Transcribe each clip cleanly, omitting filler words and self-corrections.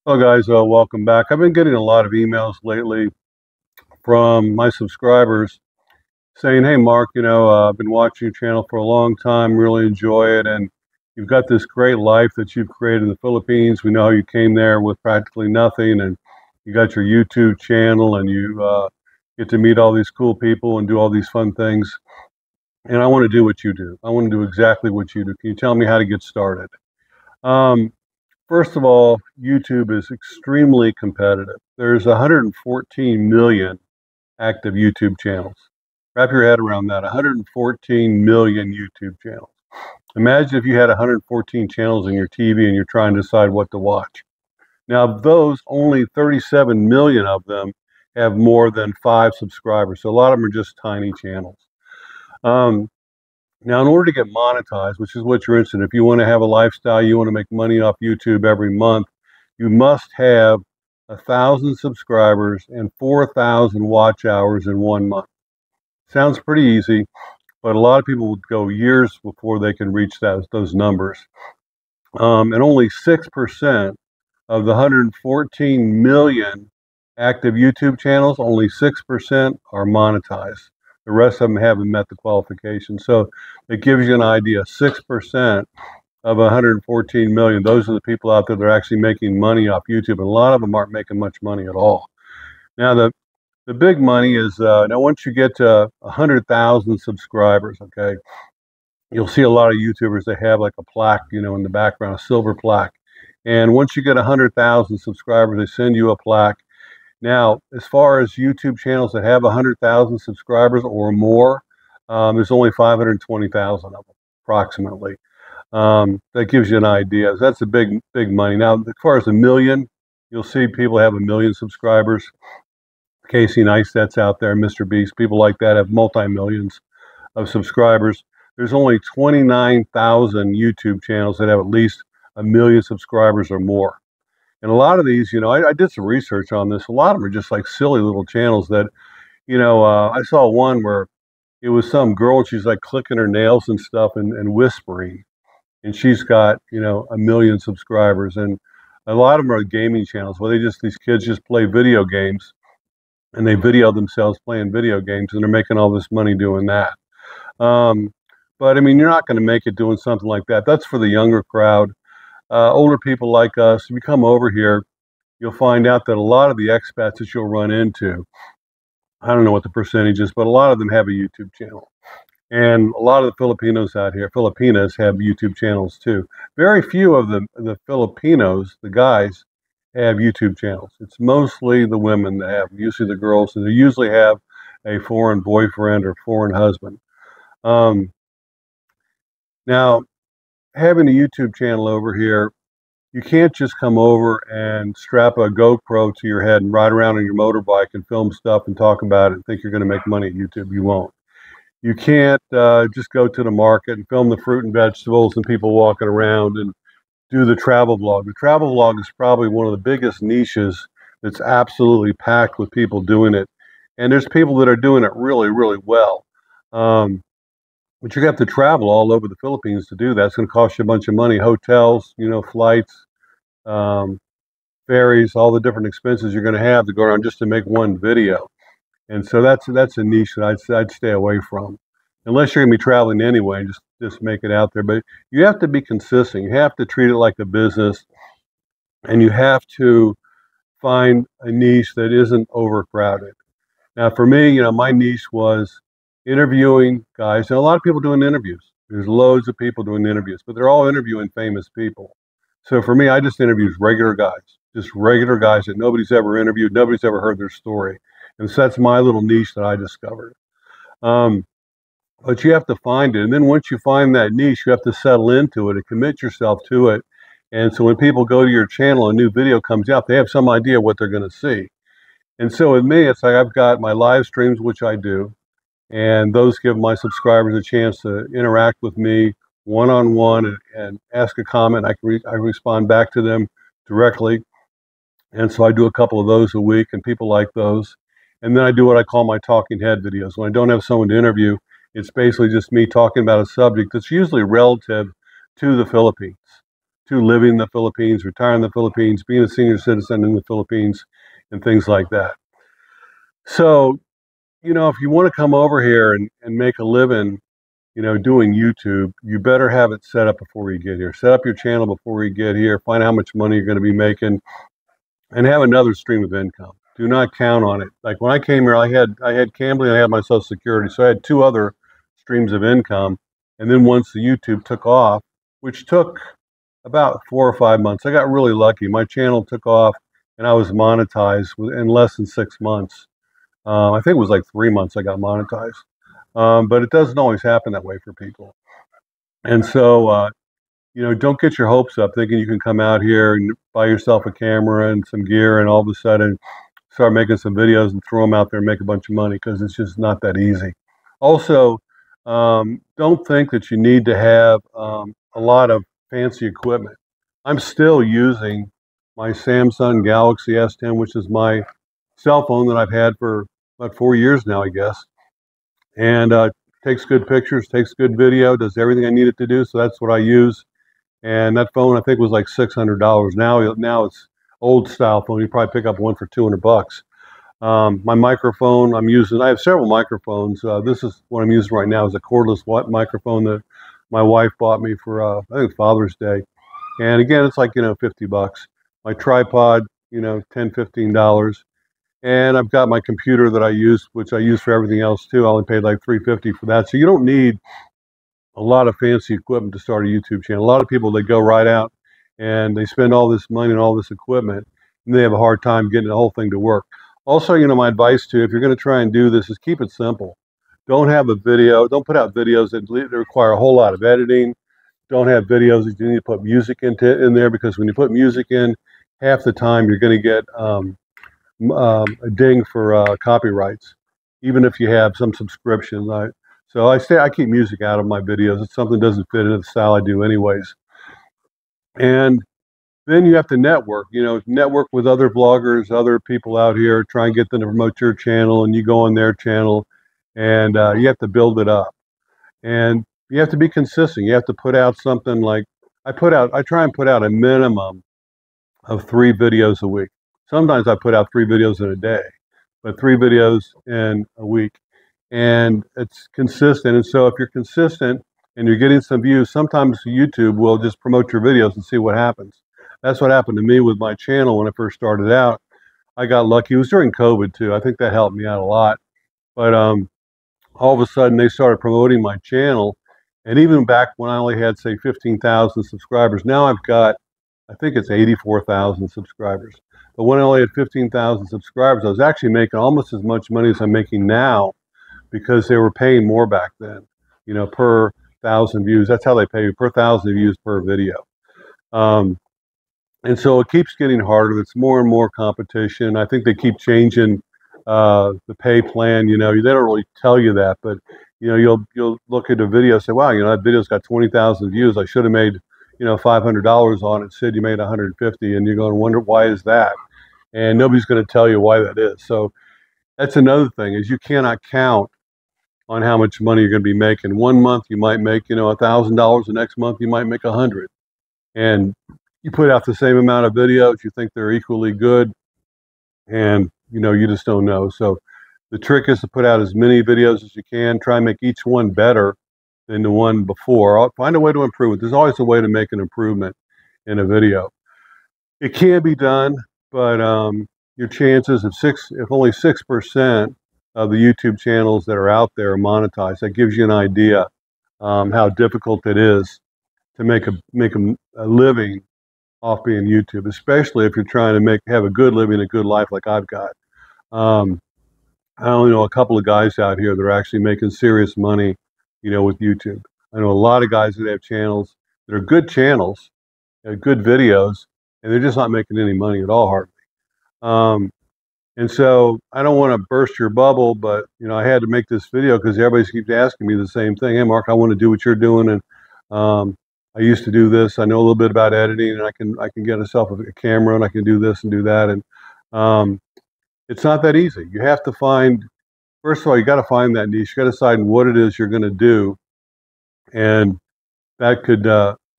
Hello guys, welcome back. I've been getting a lot of emails lately from my subscribers saying, hey Mark, I've been watching your channel for a long time, really enjoy it, and you've got this great life that you've created in the Philippines. We know how you came there with practically nothing, and you got your YouTube channel, and you get to meet all these cool people and do all these fun things. And I want to do what you do. I want to do exactly what you do. Can you tell me how to get started? Um, First of all, YouTube is extremely competitive. There's 114 million active YouTube channels. Wrap your head around that. 114 million YouTube channels. Imagine if you had 114 channels in your TV and you're trying to decide what to watch. Now, of those, only 37 million of them have more than 5 subscribers. So a lot of them are just tiny channels. Um, Now, in order to get monetized, which is what you're interested in, if you want to have a lifestyle, you want to make money off YouTube every month, you must have 1,000 subscribers and 4,000 watch hours in 1 month. Sounds pretty easy, but a lot of people would go years before they can reach those numbers. And only 6% of the 114 million active YouTube channels, only 6% are monetized. The rest of them haven't met the qualifications. So it gives you an idea. 6% of 114 million, those are the people out there that are actually making money off YouTube. And a lot of them aren't making much money at all. Now, the big money is, now once you get to 100,000 subscribers, okay, you'll see a lot of YouTubers that have like a plaque, in the background, a silver plaque. And once you get 100,000 subscribers, they send you a plaque. Now, as far as YouTube channels that have 100,000 subscribers or more, there's only 520,000 of them, approximately. That gives you an idea. That's a big, big money. Now, as far as a million, you'll see people have 1 million subscribers. Casey Neistat's out there, Mr. Beast, people like that have multi-millions of subscribers. There's only 29,000 YouTube channels that have at least 1 million subscribers or more. And a lot of these, I did some research on this. A lot of them are just like silly little channels that, I saw one where it was some girl and she's like clicking her nails and stuff and whispering. And she's got, 1 million subscribers. And a lot of them are gaming channels where these kids just play video games and they video themselves playing video games and they're making all this money doing that. Um, but I mean, you're not going to make it doing something like that. That's for the younger crowd. Older people like us, if you come over here, you'll find out that a lot of the expats that you'll run into, I don't know what the percentage is, but a lot of them have a YouTube channel. And a lot of the Filipinos out here, Filipinas, have YouTube channels too. Very few of the Filipinos, the guys, have YouTube channels. It's mostly the women that have, usually the girls, and they usually have a foreign boyfriend or foreign husband. Um, Now, having a YouTube channel over here, you can't just come over and strap a GoPro to your head and ride around on your motorbike and film stuff and talk about it and think you're going to make money at YouTube. You won't. You can't just go to the market and film the fruit and vegetables and people walking around and do the travel vlog. The travel vlog is probably one of the biggest niches that's absolutely packed with people doing it. And there's people that are doing it really, really well. Um, but you have to travel all over the Philippines to do that. It's going to cost you a bunch of money. Hotels, flights, um, ferries, all the different expenses you're going to have to go around just to make one video. And so that's a niche that I'd stay away from, unless you're going to be traveling anyway. And just make it out there. But you have to be consistent. You have to treat it like a business, and you have to find a niche that isn't overcrowded. Now, for me, my niche was interviewing guys. And a lot of people doing interviews. There's loads of people doing interviews, but they're all interviewing famous people. So for me, I just interview regular guys, just regular guys that nobody's ever interviewed, nobody's ever heard their story. And so that's my little niche that I discovered. Um, but you have to find it. And then once you find that niche, you have to settle into it and commit yourself to it. And so when people go to your channel, a new video comes out, they have some idea what they're going to see. And so with me, it's like I've got my live streams, which I do, and those give my subscribers a chance to interact with me one-on-one and ask a comment. I respond back to them directly. And so I do a couple of those a week, and people like those. And then I do what I call my talking head videos. When I don't have someone to interview, it's basically just me talking about a subject that's usually relative to the Philippines. to living in the Philippines, retiring in the Philippines, being a senior citizen in the Philippines, and things like that. So, if you want to come over here and make a living, doing YouTube, you better have it set up before you get here. Set up your channel before you get here. Find out how much money you're going to be making, and have another stream of income. Do not count on it. Like when I came here, I had gambling, I had my Social Security, so I had two other streams of income. And then once the YouTube took off, which took about 4 or 5 months, I got really lucky. My channel took off, and I was monetized in less than 6 months. I think it was like 3 months I got monetized. But it doesn't always happen that way for people. And so, don't get your hopes up thinking you can come out here and buy yourself a camera and some gear and all of a sudden start making some videos and throw them out there and make a bunch of money, because it's just not that easy. Also, don't think that you need to have a lot of fancy equipment. I'm still using my Samsung Galaxy S10, which is my cell phone that I've had for about 4 years now, I guess. And takes good pictures, takes good video, does everything I need it to do. So that's what I use. And that phone, I think, was like $600. Now it's old style phone. You probably pick up one for $200. My microphone I'm using, I have several microphones. This is what I'm using right now, is a cordless microphone that my wife bought me for, I think, Father's Day. And again, it's like, $50. My tripod, $10, $15. And I've got my computer that I use, which I use for everything else too. I only paid like $350 for that. So you don't need a lot of fancy equipment to start a YouTube channel. A lot of people, they go right out and they spend all this money and all this equipment, and they have a hard time getting the whole thing to work. Also, my advice to you, if you're going to try and do this, is keep it simple. Don't put out videos that require a whole lot of editing. Don't have videos that you need to put music in there, because when you put music in, half the time you're going to get a ding for copyrights, even if you have some subscriptions. So I keep music out of my videos. It's something that doesn't fit into the style I do anyways. And then you have to network, network with other vloggers, other people out here, try and get them to promote your channel, and you go on their channel, and you have to build it up. And you have to be consistent. You have to put out something like, I try and put out a minimum of 3 videos a week. Sometimes I put out 3 videos in a day, but 3 videos in a week. And it's consistent. And so if you're consistent and you're getting some views, sometimes YouTube will just promote your videos and see what happens. That's what happened to me with my channel when I first started out. I got lucky. It was during COVID too. I think that helped me out a lot. But all of a sudden they started promoting my channel. And even back when I only had, say, 15,000 subscribers, now I've got, I think it's 84,000 subscribers. But when I only had 15,000 subscribers, I was actually making almost as much money as I'm making now, because they were paying more back then, per 1,000 views. That's how they pay you, per 1,000 views per video. And so it keeps getting harder. It's more and more competition. I think they keep changing the pay plan. They don't really tell you that, but you'll look at a video and say, wow, that video's got 20,000 views. I should have made $500 on it. Said you made 150, and you're going to wonder, why is that? And nobody's going to tell you why that is. So that's another thing, is you cannot count on how much money you're going to be making. One month you might make $1,000. The next month you might make 100, and you put out the same amount of videos. You think they're equally good, and you just don't know. So the trick is to put out as many videos as you can. Try and make each one better than the one before. I'll find a way to improve it. There's always a way to make an improvement in a video. It can be done, but your chances of if only 6% of the YouTube channels that are out there are monetized, that gives you an idea how difficult it is to make a living off being YouTube, especially if you're trying to have a good living, a good life like I've got. I only know a couple of guys out here that are actually making serious money, with YouTube. I know a lot of guys that have channels that are good channels, good videos, and they're just not making any money at all, hardly. And so I don't want to burst your bubble, but I had to make this video because everybody keeps asking me the same thing. Hey, Mark, I want to do what you're doing, and I used to do this. I know a little bit about editing, and I can get myself a camera, and I can do this and do that. And it's not that easy. You have to find, first of all, you got to find that niche. You got to decide what it is you're going to do, and that could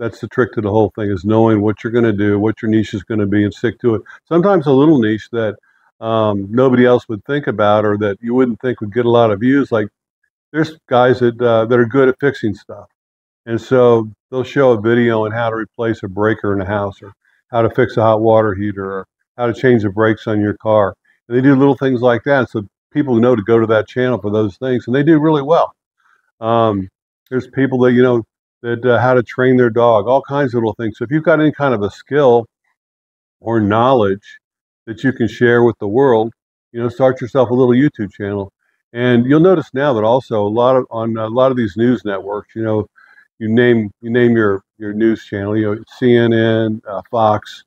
That's the trick to the whole thing, is knowing what you're going to do, what your niche is going to be, and stick to it. Sometimes a little niche that nobody else would think about, or that you wouldn't think would get a lot of views. Like, there's guys that are good at fixing stuff, and so they'll show a video on how to replace a breaker in a house, or how to fix a hot water heater, or how to change the brakes on your car. And they do little things like that, so people know to go to that channel for those things, and they do really well. Um, there's people that, that how to train their dog, all kinds of little things. So if you've got any kind of a skill or knowledge that you can share with the world, start yourself a little YouTube channel. And you'll notice now that also on a lot of these news networks, you name your news channel, CNN, Fox,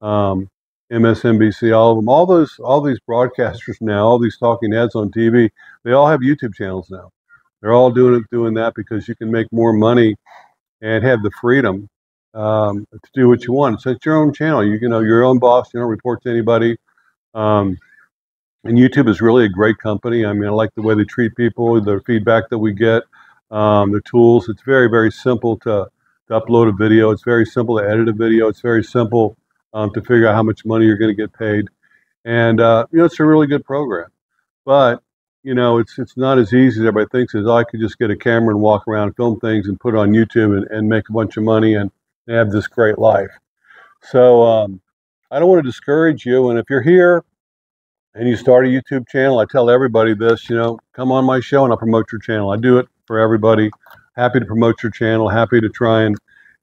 um, MSNBC, all of them, all these broadcasters now, all these talking heads on TV, they all have YouTube channels now. They're all doing that because you can make more money and have the freedom to do what you want. So it's your own channel. You're your own boss. You don't report to anybody. Um, and YouTube is really a great company. I mean, I like the way they treat people, the feedback that we get, the tools. It's very, very simple to upload a video. It's very simple to edit a video. It's very simple to figure out how much money you're going to get paid. And, it's a really good program. But, it's not as easy as everybody thinks. As I could just get a camera and walk around and film things and put it on YouTube and make a bunch of money and have this great life. So I don't want to discourage you. And if you're here and you start a YouTube channel, I tell everybody this, come on my show and I'll promote your channel. I do it for everybody. Happy to promote your channel. Happy to try and,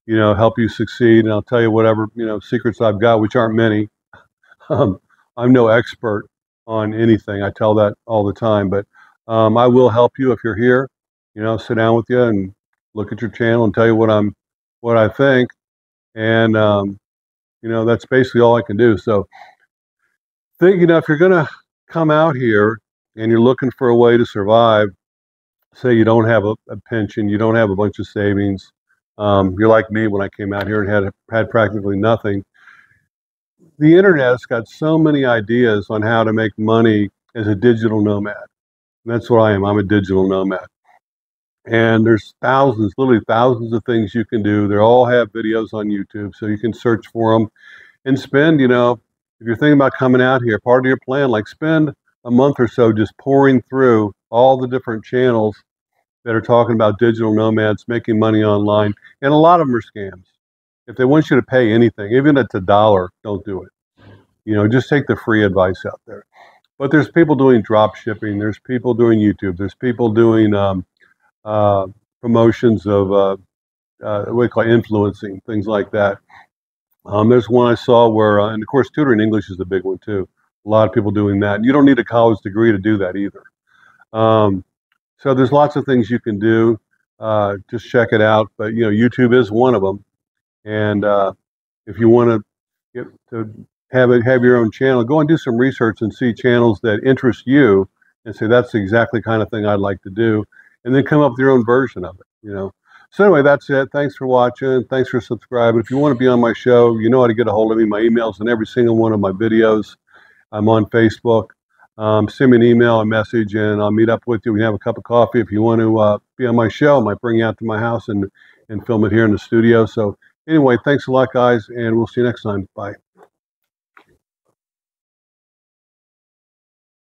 help you succeed. And I'll tell you whatever, secrets I've got, which aren't many. I'm no expert on anything. I tell that all the time, but I will help you if you're here. Sit down with you and look at your channel and tell you what I think, and that's basically all I can do. So, if you're going to come out here and you're looking for a way to survive, say you don't have a pension, you don't have a bunch of savings, you're like me when I came out here and had practically nothing. The internet's got so many ideas on how to make money as a digital nomad. And that's what I am. I'm a digital nomad. And there's thousands, literally thousands of things you can do. They all have videos on YouTube, so you can search for them and spend, if you're thinking about coming out here, part of your plan, like spend a month or so just pouring through all the different channels that are talking about digital nomads making money online. And a lot of them are scams. If they want you to pay anything, even if it's $1, don't do it. Just take the free advice out there. But there's people doing drop shipping. There's people doing YouTube. There's people doing promotions of what we call influencing, things like that. There's one I saw where, and of course, tutoring English is the big one too. A lot of people doing that. You don't need a college degree to do that either. So there's lots of things you can do. Just check it out. But YouTube is one of them. And if you want to have your own channel, go and do some research and see channels that interest you, and say that's exactly the kind of thing I'd like to do, and then come up with your own version of it. So anyway, that's it. Thanks for watching. Thanks for subscribing. If you want to be on my show, you know how to get a hold of me. My email's in every single one of my videos. I'm on Facebook. Send me an email, a message, and I'll meet up with you. We can have a cup of coffee. If you want to be on my show, I might bring you out to my house and film it here in the studio. So anyway, thanks a lot, guys, and we'll see you next time. Bye.